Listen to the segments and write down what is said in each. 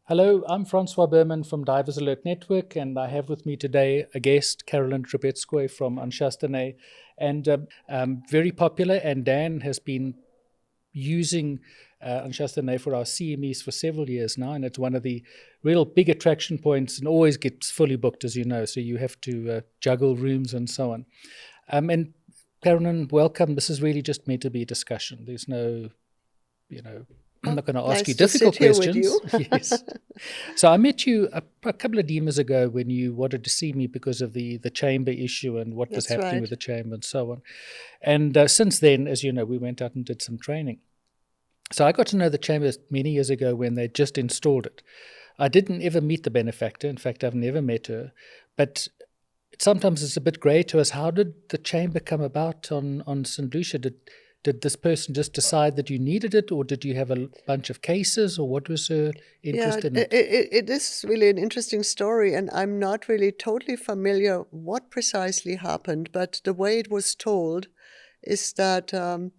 Hello, I'm Francois Berman from Divers Alert Network, and I have with me today a guest, Karolin Troubetzkoy from Anse Chastanet, and very popular. And Dan has been using Anse Chastanet for our CMEs for several years now, and it's one of the real big attraction points and always gets fully booked, as you know, so you have to juggle rooms and so on. And Karolin, welcome. This is really just meant to be a discussion. There's no, I'm not going to ask you difficult questions. Yes. So I met you a couple of years ago when you wanted to see me because of the chamber issue and what was happening with the chamber and so on. And since then, as you know, we went out and did some training. So I got to know the chamber many years ago when they just installed it. I didn't ever meet the benefactor. In fact, I've never met her. But sometimes it's a bit grey to us. How did the chamber come about on St. Lucia? Did this person just decide that you needed it, or did you have a bunch of cases, or what was her interest in it? It is really an interesting story, and I'm not really totally familiar what precisely happened, but the way it was told is that the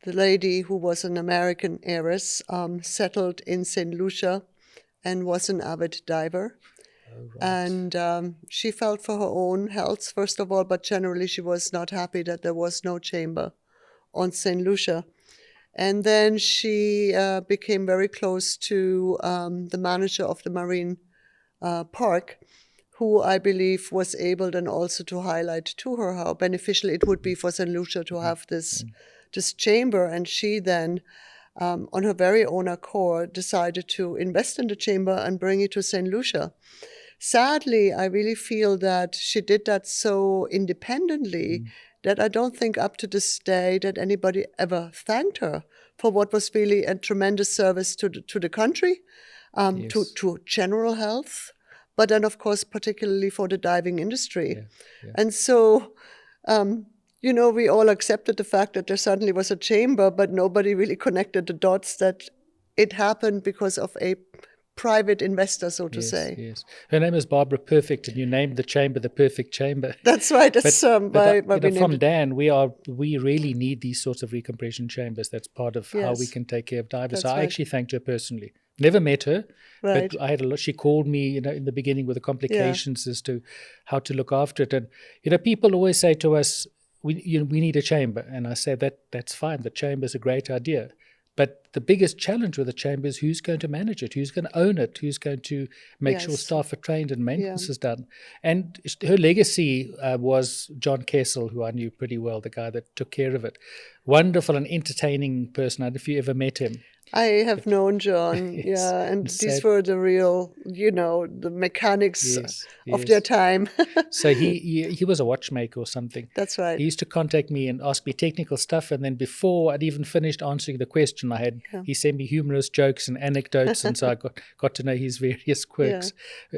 lady, who was an American heiress, settled in St. Lucia and was an avid diver. Oh, right. And she felt for her own health, first of all, but generally she was not happy that there was no chamber on St. Lucia. And then she became very close to the manager of the marine park, who I believe was able then also to highlight to her how beneficial it would be for St. Lucia to have this chamber. And she then, on her very own accord, decided to invest in the chamber and bring it to St. Lucia. Sadly, I really feel that she did that so independently that I don't think up to this day that anybody ever thanked her for what was really a tremendous service to the country, to general health, but then, of course, particularly for the diving industry. And so, we all accepted the fact that there suddenly was a chamber, but nobody really connected the dots that it happened because of a private investor, so to say. Yes. Her name is Barbara Perfect, and you named the chamber the Perfect Chamber. That's right. That's from Dan, we really need these sorts of recompression chambers. That's part of how we can take care of divers. So I actually thanked her personally. Never met her, but I had a lot. She called me, in the beginning with the complications as to how to look after it. And people always say to us, we need a chamber, and I say that's fine. The chamber is a great idea. But the biggest challenge with the chamber is who's going to manage it, who's going to own it, who's going to make sure staff are trained and maintenance is done. And her legacy was John Kessel, who I knew pretty well, the guy that took care of it. Wonderful and entertaining person. I don't know if you ever met him. I have known John, and these were the real, the mechanics of their time. So he was a watchmaker or something. That's right. He used to contact me and ask me technical stuff, and then before I'd even finished answering the question, he sent me humorous jokes and anecdotes, and so I got to know his various quirks.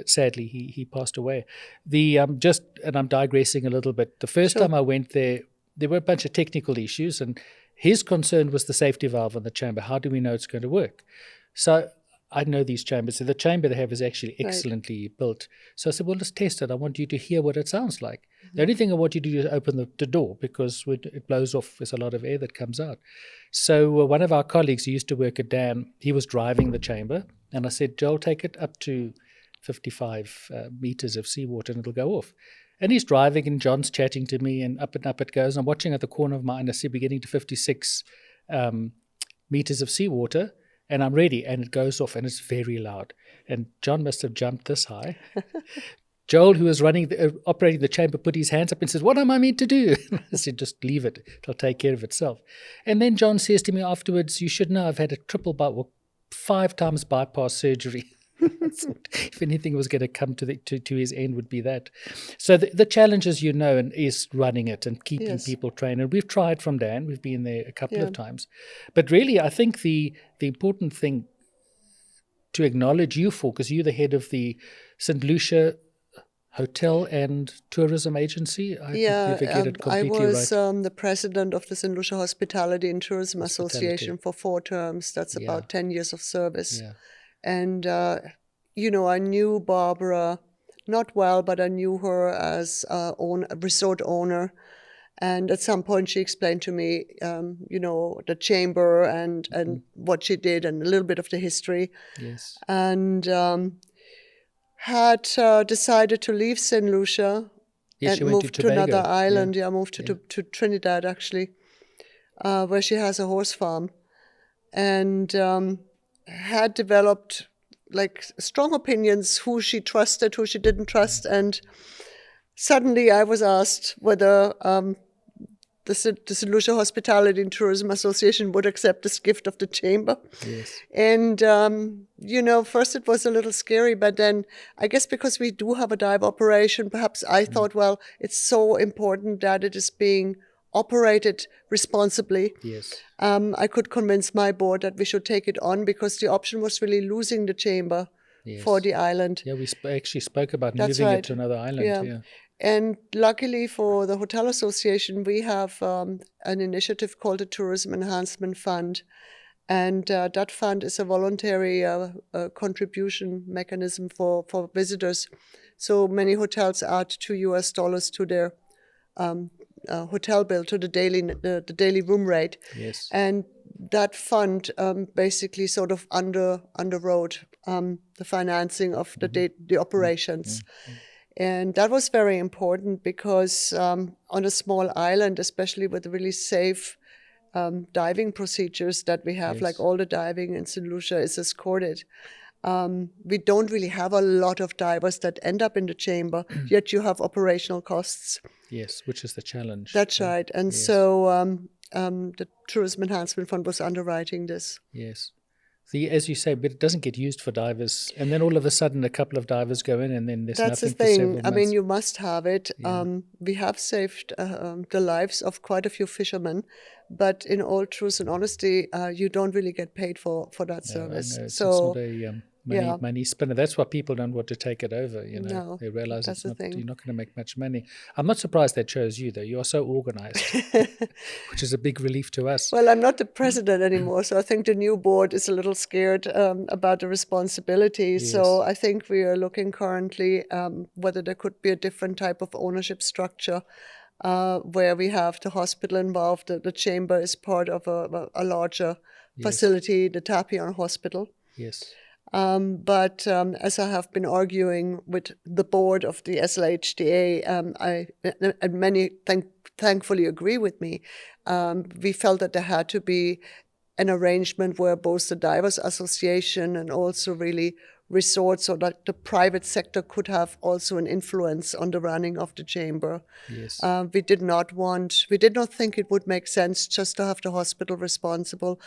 Sadly, he passed away. And I'm digressing a little bit. The first time I went there were a bunch of technical issues, and his concern was the safety valve on the chamber. How do we know it's going to work? So I know these chambers. So the chamber they have is actually excellently built. So I said, well, let's test it. I want you to hear what it sounds like. The only thing I want you to do is open the door, because it blows off. There's a lot of air that comes out. So one of our colleagues who used to work at Dan, he was driving the chamber. And I said, Joel, take it up to 55 meters of seawater and it'll go off. And he's driving, and John's chatting to me, and up it goes. I'm watching at the corner of my eye, and I see we're getting to 56 meters of seawater, and I'm ready, and it goes off, and it's very loud. And John must have jumped this high. Joel, who was operating the chamber, put his hands up and says, what am I meant to do? I said, just leave it. It'll take care of itself. And then John says to me afterwards, you should know I've had a 5 times bypass surgery. If anything was going to come to his end, would be that. So the challenge, as you know, is running it and keeping people trained. And we've tried from Dan. We've been there a couple of times. But really, I think the important thing to acknowledge you for, because you're the head of the St. Lucia Hotel and Tourism Agency. I was the president of the St. Lucia Hospitality and Tourism Association for 4 terms. That's about 10 years of service. Yeah. And, I knew Barbara not well, but I knew her as a resort owner. And at some point she explained to me, the chamber and what she did and a little bit of the history. Yes. And had decided to leave St. Lucia and move to another island. Yeah, moved to Trinidad, actually, where she has a horse farm. And had developed like strong opinions, who she trusted, who she didn't trust. And suddenly I was asked whether the St. Lucia Hospitality and Tourism Association would accept this gift of the chamber. Yes. And, first it was a little scary, but then I guess because we do have a dive operation, perhaps I thought, well, it's so important that it is being operated responsibly. Yes. I could convince my board that we should take it on, because the option was really losing the chamber for the island. Yeah, we actually spoke about moving it to another island. Yeah. And luckily for the Hotel Association, we have an initiative called the Tourism Enhancement Fund. And that fund is a voluntary contribution mechanism for visitors. So many hotels add $2 to their hotel bill, to the daily room rate. Yes. And that fund basically sort of underwrote the financing of the operations. And that was very important, because on a small island, especially with really safe diving procedures that we have, like all the diving in St. Lucia is escorted, we don't really have a lot of divers that end up in the chamber, yet you have operational costs. Yes, which is the challenge. That's right. And so the Tourism Enhancement Fund was underwriting this. Yes. As you say, but it doesn't get used for divers. And then all of a sudden a couple of divers go in, and then there's That's nothing the thing. for several months. I mean, you must have it. We have saved the lives of quite a few fishermen, but in all truth and honesty, you don't really get paid for that service. It's not a money spinner. That's why people don't want to take it over. No, they realize that's you're not going to make much money. I'm not surprised they chose you, though. You are so organized, which is a big relief to us. Well, I'm not the president anymore, so I think the new board is a little scared about the responsibility. Yes. So I think we are looking currently whether there could be a different type of ownership structure where we have the hospital involved. The chamber is part of a larger facility, the Tapion Hospital. Yes. But as I have been arguing with the board of the SLHDA, and many thankfully agree with me, we felt that there had to be an arrangement where both the Divers Association and also really resorts, so that the private sector could have also an influence on the running of the chamber. Yes. We did not think it would make sense just to have the hospital responsible.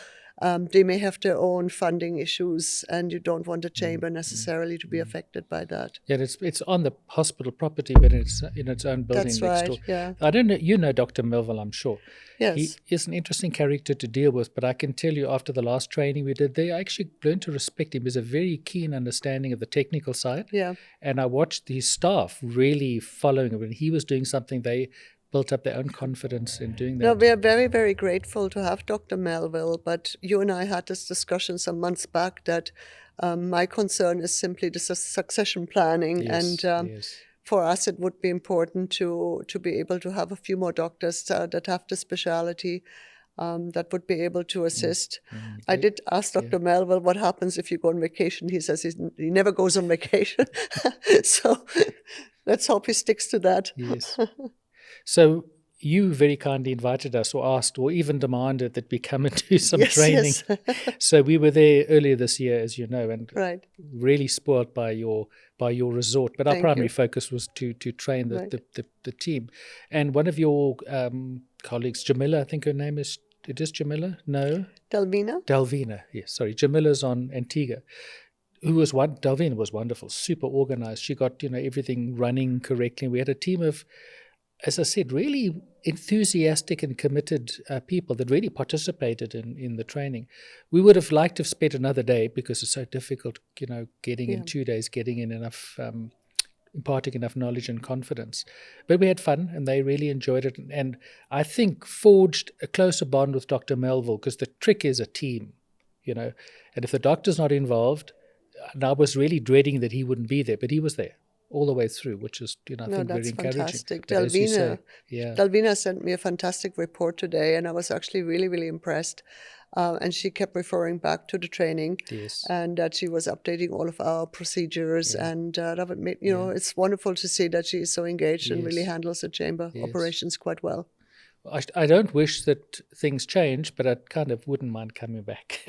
They may have their own funding issues, and you don't want the chamber necessarily to be affected by that. Yeah, it's on the hospital property, but it's in its own building That's next right, door. yeah. I don't know. You know Dr. Melville, I'm sure. Yes. He is an interesting character to deal with, but I can tell you, after the last training we did there, I actually learned to respect him. He has a very keen understanding of the technical side. Yeah. And I watched his staff really following him. When he was doing something, they built up their own confidence in doing that. No, we are very, very grateful to have Dr. Melville, but you and I had this discussion some months back that my concern is simply the succession planning. Yes, and yes. For us, it would be important to be able to have a few more doctors that have the specialty that would be able to assist. I did ask Dr. Melville what happens if you go on vacation. He says he never goes on vacation. So let's hope he sticks to that. Yes. So you very kindly invited us, or asked, or even demanded that we come and do some training. Yes. So we were there earlier this year, as you know, and Right. really spoiled by your resort. But our primary focus was to train the team. And one of your colleagues, Jamila, I think her name is, it is Jamila? No? Delvina, yes, sorry. Jamila's on Antigua. Delvina was wonderful, super organized. She got, everything running correctly. We had a team of, as I said, really enthusiastic and committed people that really participated in the training. We would have liked to have spent another day, because it's so difficult, getting in 2 days, getting in enough, imparting enough knowledge and confidence. But we had fun, and they really enjoyed it. And I think forged a closer bond with Dr. Melville, because the trick is a team, and if the doctor's not involved, and I was really dreading that he wouldn't be there, but he was there. all the way through, which is, I think very encouraging. Fantastic. But as you say, Delvina sent me a fantastic report today, and I was actually really, really impressed. And she kept referring back to the training, and that she was updating all of our procedures, and that would make, it's wonderful to see that she is so engaged and really handles the chamber operations quite well. I don't wish that things change, but I kind of wouldn't mind coming back.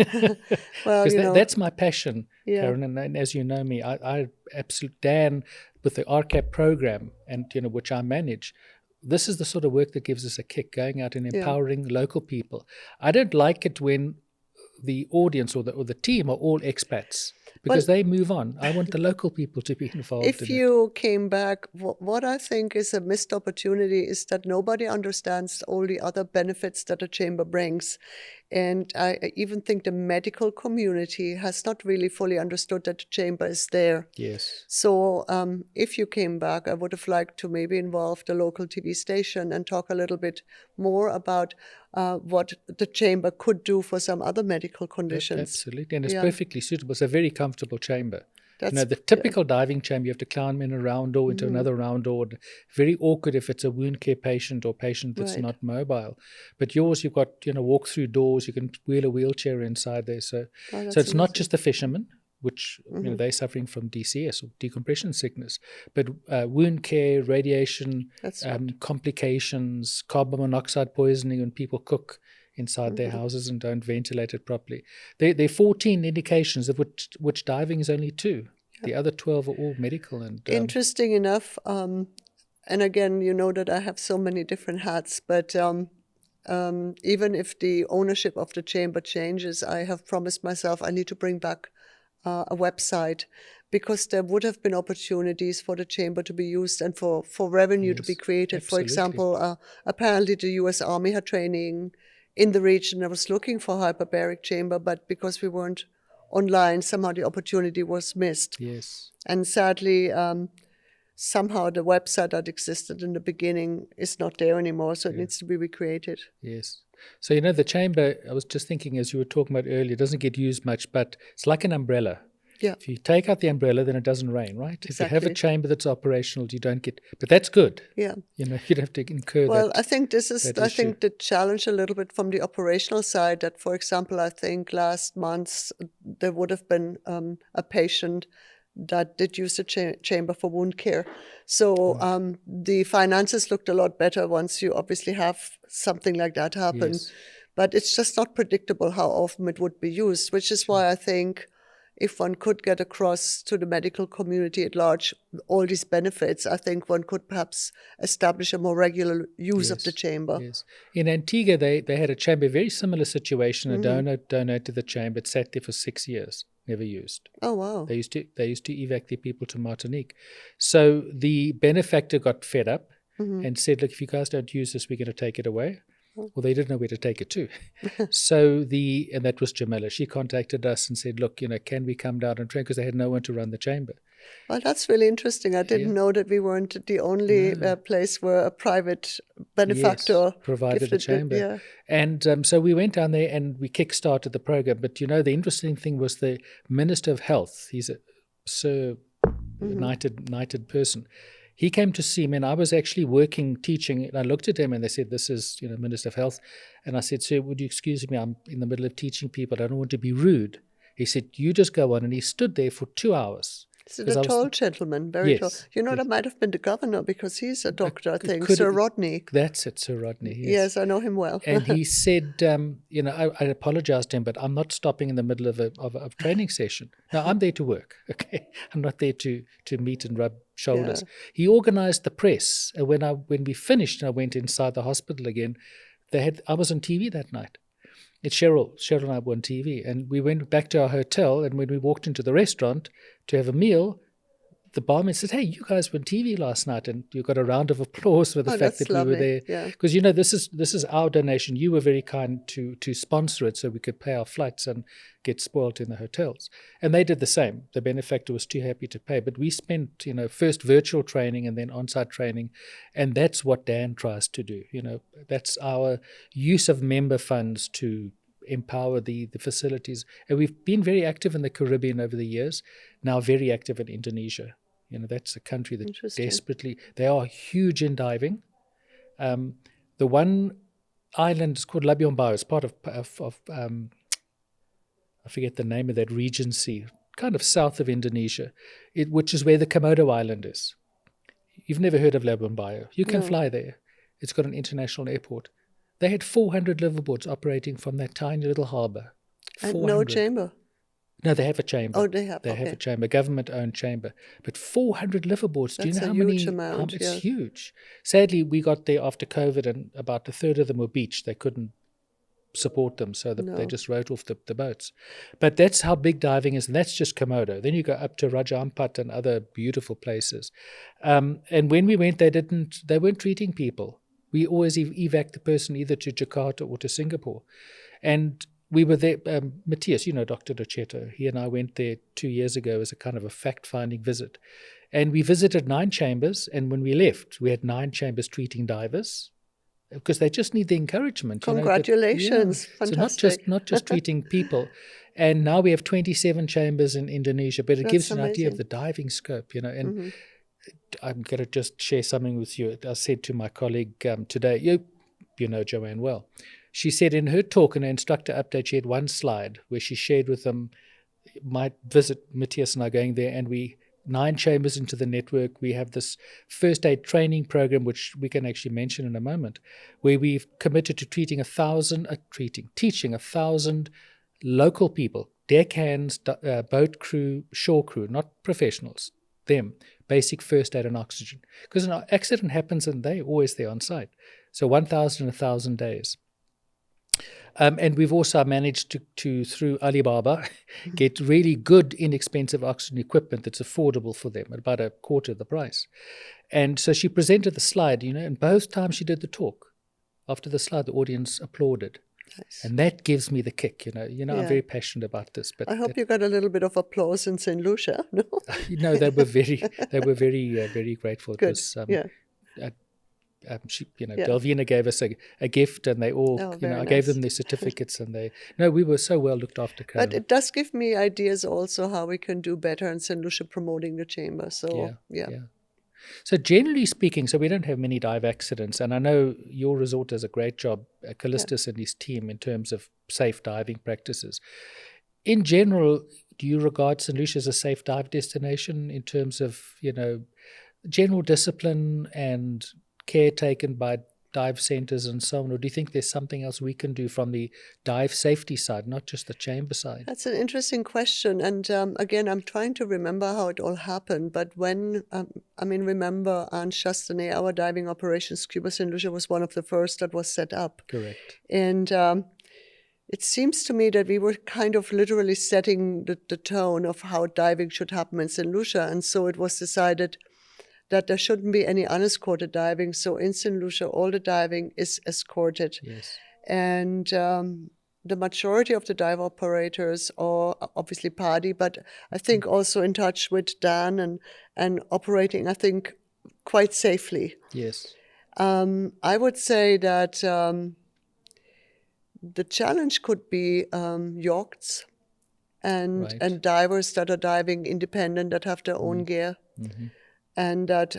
Well, because that's my passion, Karen. And as you know me, I absolutely, Dan, with the RCAP program, and which I manage, this is the sort of work that gives us a kick, going out and empowering local people. I don't like it when the audience or the team are all expats, because they move on. I want the local people to be involved. If you came back, what I think is a missed opportunity is that nobody understands all the other benefits that a chamber brings. And I even think the medical community has not really fully understood that the chamber is there. Yes. So if you came back, I would have liked to maybe involve the local TV station and talk a little bit more about what the chamber could do for some other medical conditions. Absolutely, and it's perfectly suitable. It's a very comfortable chamber. The typical diving chamber, you have to climb in a round door into another round door. Very awkward if it's a wound care patient or patient that's not mobile. But yours, you've got walk through doors. You can wheel a wheelchair inside there. So it's not just the fishermen, which they're suffering from DCS or decompression sickness, but wound care, radiation, complications, carbon monoxide poisoning when people cook inside their houses and don't ventilate it properly. There are 14 indications, of which diving is only 2. The other 12 are all medical. And interesting enough, and again, you know that I have so many different hats, but even if the ownership of the chamber changes, I have promised myself I need to bring back a website, because there would have been opportunities for the chamber to be used and for revenue to be created. Absolutely. For example, apparently the U.S. Army had training in the region. I was looking for hyperbaric chamber, but because we weren't online, somehow the opportunity was missed. Yes. And sadly, somehow the website that existed in the beginning is not there anymore, so it needs to be recreated. Yes. So, the chamber, I was just thinking as you were talking about earlier, it doesn't get used much, but it's like an umbrella. Yeah. If you take out the umbrella, then it doesn't rain, right? Exactly. If you have a chamber that's operational, you don't get, but that's good. Yeah. You don't have to incur Well, I think the challenge a little bit from the operational side, that, for example, I think last month there would have been a patient that did use the chamber for wound care. So the finances looked a lot better once you obviously have something like that happen. Yes. But it's just not predictable how often it would be used, which is why I think if one could get across to the medical community at large all these benefits, I think one could perhaps establish a more regular use of the chamber. Yes. In Antigua, they had a chamber, very similar situation. A donor donated the chamber. It sat there for 6 years, never used. Oh, wow. They used to evac their people to Martinique. So the benefactor got fed up and said, look, if you guys don't use this, we're going to take it away. Well, they didn't know where to take it to. And that was Jamila. She contacted us and said, look, can we come down and train? Because they had no one to run the chamber. Well, that's really interesting. I didn't know that we weren't the only place where a private benefactor provided a chamber. And so we went down there and we kick-started the program. But, the interesting thing was the Minister of Health. He's a knighted person. He came to see me, and I was actually teaching, and I looked at him, and they said, this is, Minister of Health. And I said, sir, would you excuse me? I'm in the middle of teaching people. I don't want to be rude. He said, you just go on. And he stood there for 2 hours. He's a tall gentleman, very tall. That might have been the governor, because he's a doctor, I think, Sir Rodney. That's it, Sir Rodney. Yes, I know him well. And he said, I apologized to him, but I'm not stopping in the middle of a training session. No, I'm there to work, okay? I'm not there to meet and rub shoulders. Yeah. He organized the press. And when we finished and I went inside the hospital again, I was on TV that night. It's Cheryl and I were on TV, and we went back to our hotel, and when we walked into the restaurant to have a meal, the barman said, hey, you guys were on TV last night, and you got a round of applause for the fact that we were there. Because, this is our donation. You were very kind to sponsor it so we could pay our flights and get spoiled in the hotels. And they did the same. The benefactor was too happy to pay. But we spent, first virtual training and then on-site training, and that's what Dan tries to do. That's our use of member funds to empower the facilities. And we've been very active in the Caribbean over the years, now very active in Indonesia. That's a country that desperately, they are huge in diving. The one island is called Labuan, it's part of I forget the name of that regency, kind of south of Indonesia, which is where the Komodo Island is. You've never heard of Labuan. You can fly there. It's got an international airport. They had 400 liveaboards operating from that tiny little harbour. And no chamber? No, they have a chamber. Oh, they have. They have a chamber, government-owned chamber. But 400 liveaboards. Do you know how many? That's a huge amount. It's huge. Sadly, we got there after COVID, and about a third of them were beached. They couldn't support them, so they just wrote off the boats. But that's how big diving is, and that's just Komodo. Then you go up to Raja Ampat and other beautiful places. And when we went, they weren't treating people. We always evac the person either to Jakarta or to Singapore. And we were there, Matthias, Dr. Docetto, he and I went there 2 years ago as a kind of a fact-finding visit. And we visited 9 chambers, and when we left, we had 9 chambers treating divers, because they just need the encouragement. Congratulations. Fantastic. So not just treating people. And now we have 27 chambers in Indonesia, but it gives you an idea of the diving scope, and I'm going to just share something with you. I said to my colleague today, you know Joanne well. She said in her talk, in her instructor update, she had one slide where she shared with them my visit, Matthias and I going there, and 9 chambers into the network, we have this first aid training program, which we can actually mention in a moment, where we've committed to teaching 1,000 local people, deckhands, boat crew, shore crew, not professionals, them, basic first aid and oxygen. Because an accident happens and they're always there on site. So 1,000 in 1,000 days. And we've also managed to through Alibaba, get really good, inexpensive oxygen equipment that's affordable for them at about a quarter of the price. And so she presented the slide, and both times she did the talk. After the slide, the audience applauded. Nice. And that gives me the kick, I'm very passionate about this. But I hope you got a little bit of applause in St. Lucia, no? No, they were very grateful. Good, Delvina gave us a gift, and they all, I gave them their certificates, and we were so well looked after. Karolin. But it does give me ideas also how we can do better in St. Lucia promoting the chamber. So, yeah. So generally speaking, we don't have many dive accidents, and I know your resort does a great job, Callistus and his team, in terms of safe diving practices. In general, do you regard St. Lucia as a safe dive destination in terms of, general discipline and care taken by dive centers and so on, or do you think there's something else we can do from the dive safety side, not just the chamber side? That's an interesting question, and again, I'm trying to remember how it all happened, but when, remember Anse Chastanet, our diving operations, Scuba St. Lucia was one of the first that was set up. Correct. And it seems to me that we were kind of literally setting the tone of how diving should happen in St. Lucia, and so it was decided that there shouldn't be any unescorted diving. So in St. Lucia, all the diving is escorted. Yes. And the majority of the dive operators are obviously PADI, but I think also in touch with Dan and operating, I think, quite safely. Yes. I would say that the challenge could be yachts and divers that are diving independent, that have their own gear. Mm-hmm. And that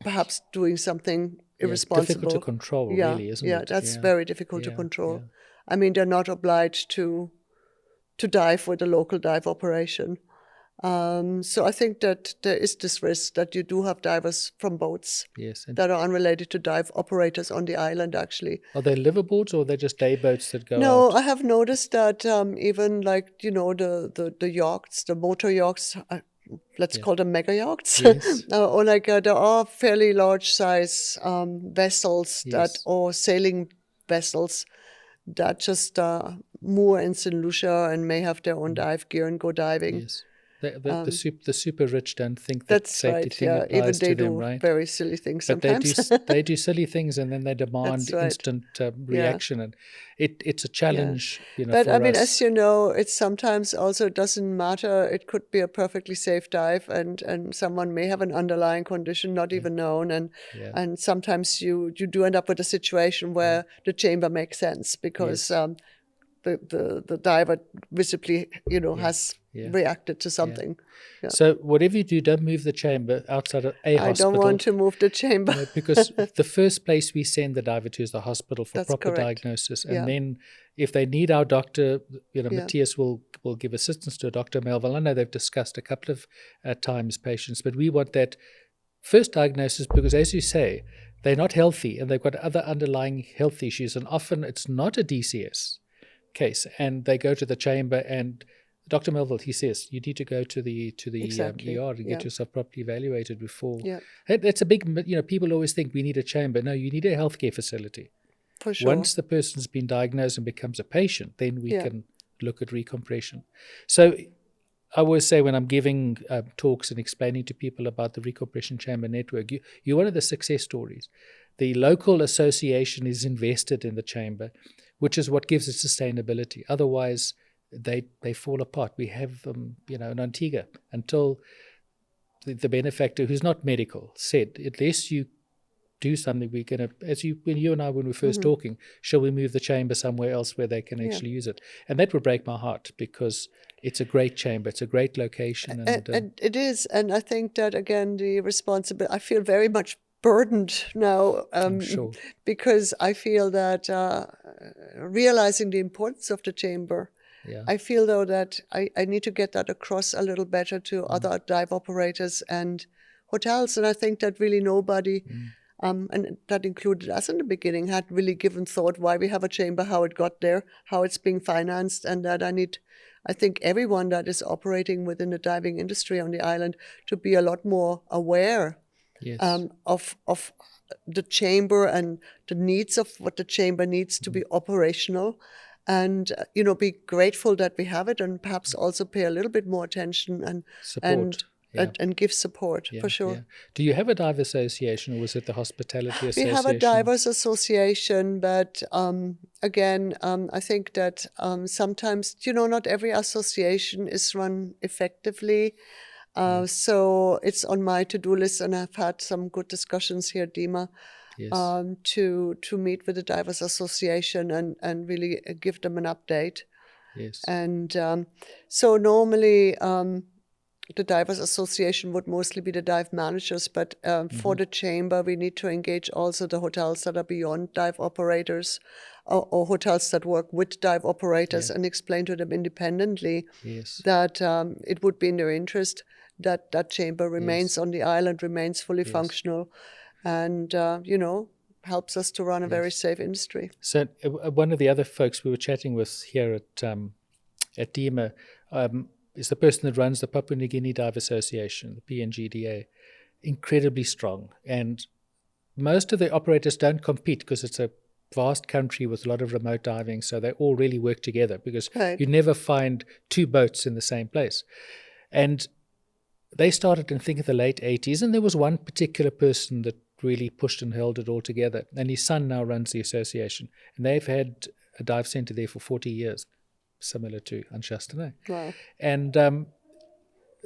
perhaps doing something irresponsible. Difficult to control, really, isn't it? Yeah, that's very difficult to control. Yeah. They're not obliged to dive with a local dive operation. So I think that there is this risk that you do have divers from boats that are unrelated to dive operators on the island, actually. Are they liveaboards or are they just day boats that go No, out? I have noticed that even the yachts, the motor yachts, let's call them mega yachts, yes. or there are fairly large size vessels or sailing vessels that just moor in St. Lucia and may have their own dive gear and go diving. Yes. The super rich don't think that safety thing applies even they to do them, right? Very silly things but sometimes. they do silly things, and then they demand instant reaction, and it's a challenge. But for us. as you know, it sometimes also doesn't matter. It could be a perfectly safe dive, and someone may have an underlying condition not even known, and sometimes you do end up with a situation where the chamber makes sense because the diver visibly, has reacted to something. Yeah. So whatever you do, don't move the chamber outside of a hospital. I don't want to move the chamber. Because the first place we send the diver to is the hospital for That's proper correct. diagnosis. And then if they need our doctor, Matthias will give assistance to Dr. Melville. I know they've discussed a couple of times patients, but we want that first diagnosis because, as you say, they're not healthy and they've got other underlying health issues. And often it's not a DCS case. And they go to the chamber and Dr. Melville, he says, you need to go to the ER and get yourself properly evaluated before. Yeah. That's a big, people always think we need a chamber. No, you need a healthcare facility. For sure. Once the person's been diagnosed and becomes a patient, then we can look at recompression. So I always say when I'm giving talks and explaining to people about the recompression chamber network, you're one of the success stories. The local association is invested in the chamber, which is what gives it sustainability. Otherwise, they fall apart. We have in Antigua until the benefactor, who's not medical, said, unless you do something, we're going to, when you and I, when we were first talking, shall we move the chamber somewhere else where they can actually use it? And that would break my heart because it's a great chamber. It's a great location. And it is. And I think that, again, the responsibility, I feel very much burdened now I'm sure. because I feel that realizing the importance of the chamber, I feel, though, that I need to get that across a little better to other dive operators and hotels. And I think that really nobody, and that included us in the beginning, had really given thought why we have a chamber, how it got there, how it's being financed, and that I think everyone that is operating within the diving industry on the island to be a lot more aware of the chamber and the needs of what the chamber needs to be operational. And, be grateful that we have it and perhaps also pay a little bit more attention and support. And give support, for sure. Yeah. Do you have a dive association or was it the hospitality association? We have a divers association, but again, I think that sometimes, not every association is run effectively. So it's on my to-do list, and I've had some good discussions here at DEMA. To meet with the Divers Association and really give them an update. Yes. And so normally the Divers Association would mostly be the dive managers, but for the chamber we need to engage also the hotels that are beyond dive operators or hotels that work with dive operators and explain to them independently that it would be in their interest that that chamber remains on the island, remains fully functional. And, helps us to run a very safe industry. So one of the other folks we were chatting with here at DEMA is the person that runs the Papua New Guinea Dive Association, the PNGDA, incredibly strong. And most of the operators don't compete because it's a vast country with a lot of remote diving, so they all really work together because you never find two boats in the same place. And they started, I think, in the late 80s, and there was one particular person that really pushed and held it all together. And his son now runs the association. And they've had a dive center there for 40 years, similar to Anse Chastanet. Wow. And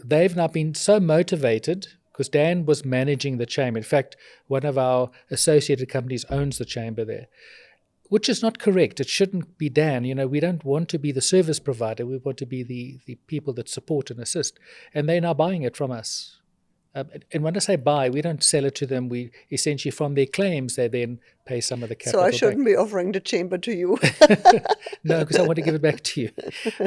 they've now been so motivated because Dan was managing the chamber. In fact, one of our associated companies owns the chamber there, which is not correct. It shouldn't be Dan. We don't want to be the service provider. We want to be the people that support and assist. And they're now buying it from us. And when I say buy, we don't sell it to them. We essentially, from their claims, they then pay some of the capital So I shouldn't be offering the chamber to you. No, because I want to give it back to you.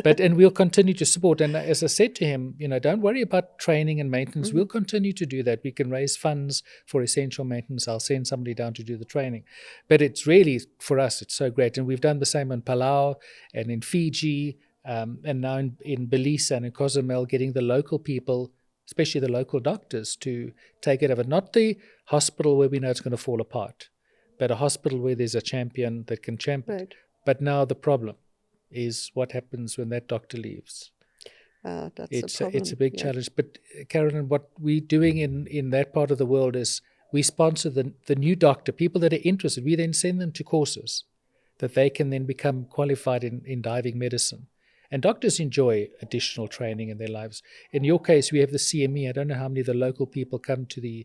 And we'll continue to support. And as I said to him, don't worry about training and maintenance. We'll continue to do that. We can raise funds for essential maintenance. I'll send somebody down to do the training. But it's really, for us, it's so great. And we've done the same in Palau and in Fiji, and now in Belize and in Cozumel, getting the local people, especially the local doctors, to take it over. Not the hospital where we know it's going to fall apart, but a hospital where there's a champion that can champion. Right. But now the problem is what happens when that doctor leaves. It's a big challenge. But Karolin, what we're doing in that part of the world is we sponsor the new doctor, people that are interested. We then send them to courses that they can then become qualified in diving medicine. And doctors enjoy additional training in their lives. In your case, we have the CME. I don't know how many of the local people come to the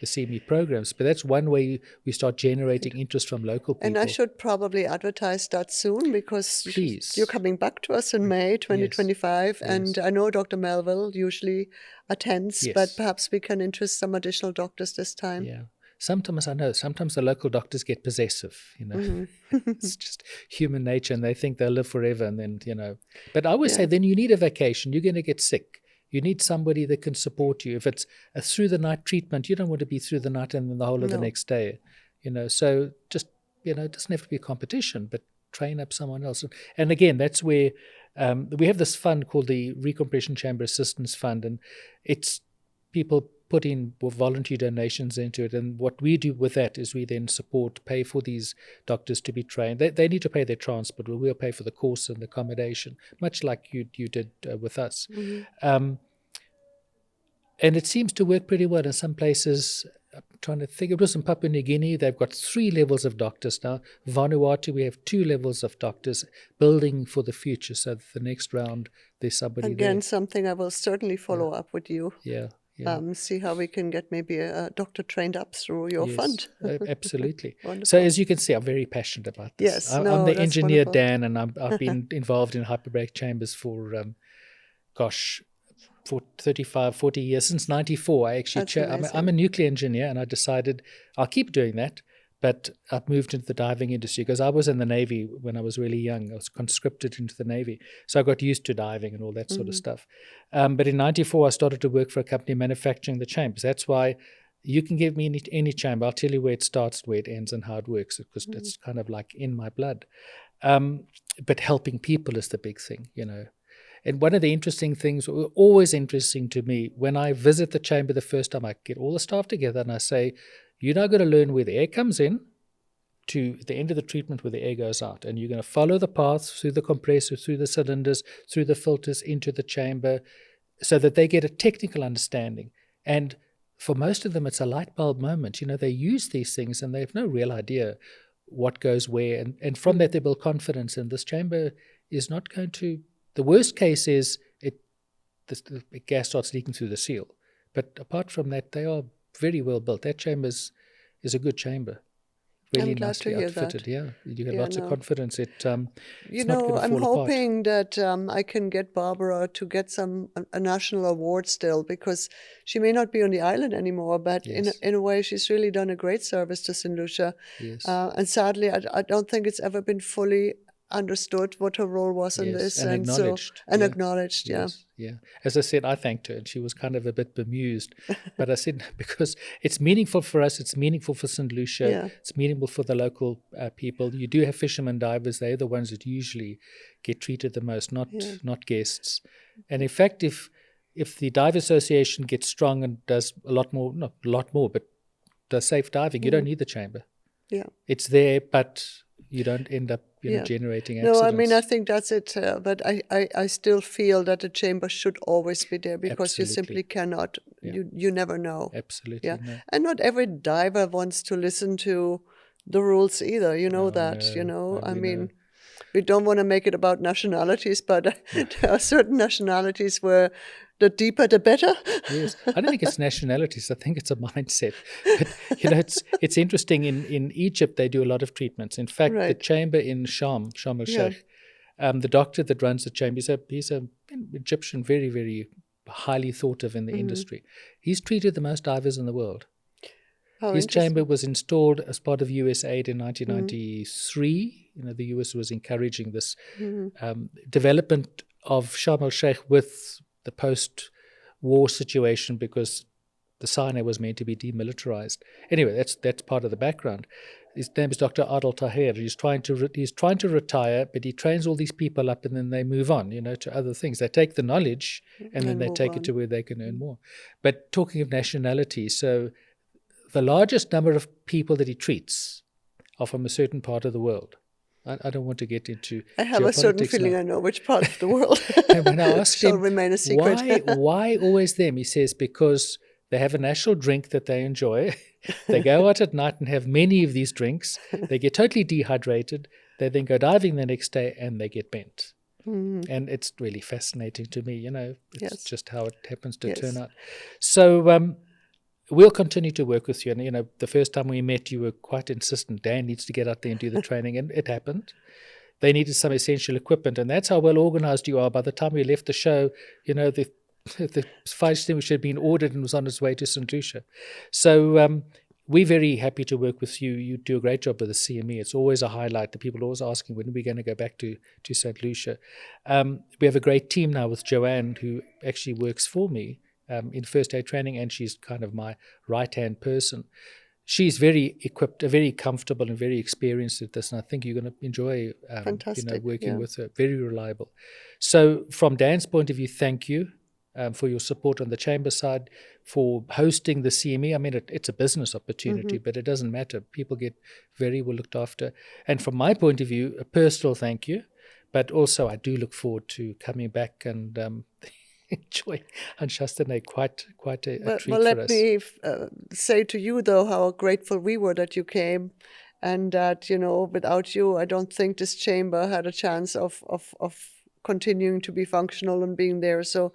the CME programs. But that's one way we start generating interest from local people. And I should probably advertise that soon, because Please. You're coming back to us in May 2025. Yes. And I know Dr. Melville usually attends, Yes. but perhaps we can interest some additional doctors this time. Yeah. Sometimes the local doctors get possessive, It's just human nature, and they think they'll live forever. And then, but I always say, then you need a vacation. You're going to get sick. You need somebody that can support you. If it's a through the night treatment, you don't want to be through the night and then the whole of the next day, So just, it doesn't have to be a competition, but train up someone else. And again, that's where we have this fund called the Recompression Chamber Assistance Fund, and it's people put in voluntary donations into it. And what we do with that is we then pay for these doctors to be trained. They need to pay their transport, but we'll pay for the course and the accommodation, much like you did with us. And it seems to work pretty well in some places. I'm trying to think. It was in Papua New Guinea. They've got 3 levels of doctors now. Vanuatu, we have 2 levels of doctors, building for the future. So the next round, there's somebody Again, there. something I will certainly follow up with you. Yeah. See how we can get maybe a doctor trained up through your fund. Absolutely. So as you can see, I'm very passioned about this. Yes, I'm the engineer, wonderful. Dan, and I've been involved in hyperbaric chambers for, for 35, 40 years. Since 94, I actually I'm a nuclear engineer, and I decided I'll keep doing that. But I've moved into the diving industry because I was in the Navy when I was really young. I was conscripted into the Navy. So I got used to diving and all that sort of stuff. But in 94, I started to work for a company manufacturing the chambers. That's why you can give me any chamber. I'll tell you where it starts, where it ends, and how it works, because that's kind of like in my blood. But helping people is the big thing, And one of the interesting things, always interesting to me, when I visit the chamber the first time, I get all the staff together and I say, you're now going to learn where the air comes in to the end of the treatment where the air goes out. And you're going to follow the path through the compressor, through the cylinders, through the filters, into the chamber, so that they get a technical understanding. And for most of them, it's a light bulb moment. They use these things and they have no real idea what goes where. And from that, they build confidence. And this chamber is not going to... The worst case is the gas starts leaking through the seal. But apart from that, they are very well built. That chamber is a good chamber. Really nicely outfitted. Yeah, you get lots of confidence. It's not going to fall apart. I'm hoping that I can get Barbara to get a national award still, because she may not be on the island anymore, but in a way she's really done a great service to St. Lucia. Yes. And sadly, I don't think it's ever been fully understood what her role was in this, and acknowledged. Acknowledged. Yeah. As I said, I thanked her, and she was kind of a bit bemused. But I said, because it's meaningful for us, it's meaningful for St. Lucia, it's meaningful for the local people. You do have fishermen divers; they're the ones that usually get treated the most, not guests. And in fact, if the Dive Association gets strong and does not a lot more, but does safe diving, you don't need the chamber. Yeah, it's there, but you don't end up generating accidents. No, I mean, I think that's it. But I still feel that the chamber should always be there, because you simply cannot, you never know. Absolutely. Yeah. No. And not every diver wants to listen to the rules either. I mean, we don't want to make it about nationalities, but there are certain nationalities where the deeper the better. Yes, I don't think it's nationalities. I think it's a mindset. But it's interesting. In Egypt, they do a lot of treatments. In fact, the chamber in Sharm el Sheikh, the doctor that runs the chamber, he's an Egyptian, very, very highly thought of in the industry. He's treated the most divers in the world. His chamber was installed as part of US aid in 1993. The US was encouraging this development of Sharm el Sheikh with the post-war situation, because the Sinai was meant to be demilitarized. Anyway, that's part of the background. His name is Dr. Adel Taher. He's trying to retire, but he trains all these people up, and then they move on, to other things. They take the knowledge, and then they take it to where they can earn more. But talking of nationality, so the largest number of people that he treats are from a certain part of the world. I don't want to get into. I have a certain feeling I know which part of the world. And when I asked him, remain a secret. why always them? He says, because they have a national drink that they enjoy. They go out at night and have many of these drinks. They get totally dehydrated. They then go diving the next day and they get bent. And it's really fascinating to me. It's just how it happens to turn out. So we'll continue to work with you. And, the first time we met, you were quite insistent. Dan needs to get out there and do the training, and it happened. They needed some essential equipment, and that's how well organized you are. By the time we left the show, the fire extinguisher had been ordered and was on its way to St. Lucia. So we're very happy to work with you. You do a great job with the CME. It's always a highlight. The people are always asking, when are we going to go back to St. Lucia? We have a great team now with Joanne, who actually works for me in first aid training, and she's kind of my right-hand person. She's very equipped, very comfortable, and very experienced at this, and I think you're going to enjoy working with her. Very reliable. So from Dan's point of view, thank you for your support on the chamber side, for hosting the CME. I mean, it's a business opportunity, but it doesn't matter. People get very well looked after. And from my point of view, a personal thank you, but also I do look forward to coming back and enjoy Anse Chastanet, quite a treat for us. Let me say to you, though, how grateful we were that you came, and that, without you, I don't think this chamber had a chance of continuing to be functional and being there. So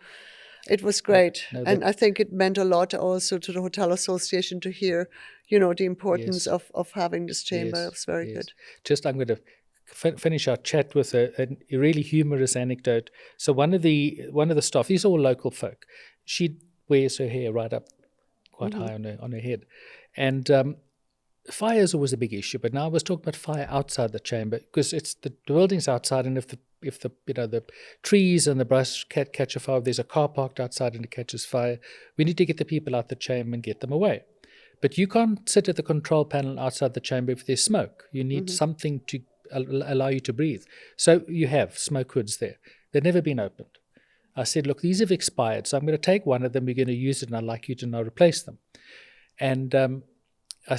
it was great. And I think it meant a lot also to the Hotel Association to hear, the importance of having this chamber. It was very good. I'm going to finish our chat with a really humorous anecdote. So one of the staff, these are all local folk, she wears her hair right up quite high on her head, and fire is always a big issue. But now I was talking about fire outside the chamber, because it's the building's outside, and if the trees and the brush catch a fire, if there's a car parked outside and it catches fire, we need to get the people out the chamber and get them away. But you can't sit at the control panel outside the chamber if there's smoke. You need something to allow you to breathe. So you have smoke hoods there. They've never been opened. I said, look, these have expired, so I'm going to take one of them. We're going to use it, and I'd like you to now replace them. And I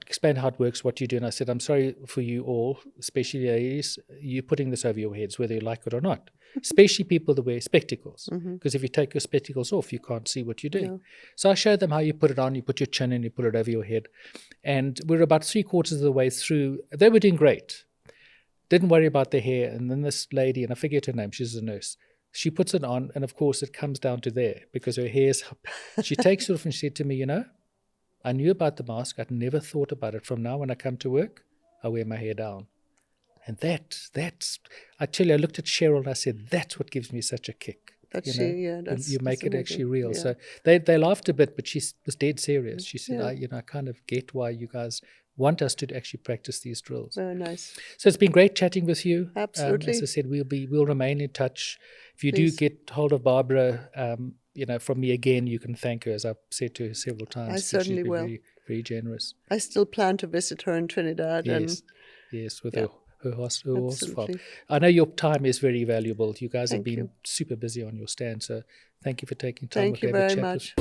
explained how it works, what you do, and I said, I'm sorry for you all, especially ladies, you're putting this over your heads, whether you like it or not. Especially people that wear spectacles, because if you take your spectacles off, you can't see what you're doing. No. So I showed them how you put it on. You put your chin in, you put it over your head. And we're about 3/4 of the way through. They were doing great. Didn't worry about their hair. And then this lady, and I forget her name, she's a nurse, she puts it on, and of course it comes down to there, because her hair's up. She takes it off and she said to me, I knew about the mask. I'd never thought about it. From now, when I come to work, I wear my hair down. And that's, I tell you, I looked at Cheryl and I said, that's what gives me such a kick. You make it actually real. Yeah. So they laughed a bit, but she was dead serious. She said, I kind of get why you guys want us to actually practice these drills. Very nice. So it's been great chatting with you. Absolutely. As I said, we'll remain in touch. If you do get hold of Barbara, from me again, you can thank her, as I've said to her several times. I certainly will. Very, very generous. I still plan to visit her in Trinidad. Yes, with her horse farm. I know your time is very valuable. You guys have been super busy on your stand, so thank you for taking time. Thank you very much.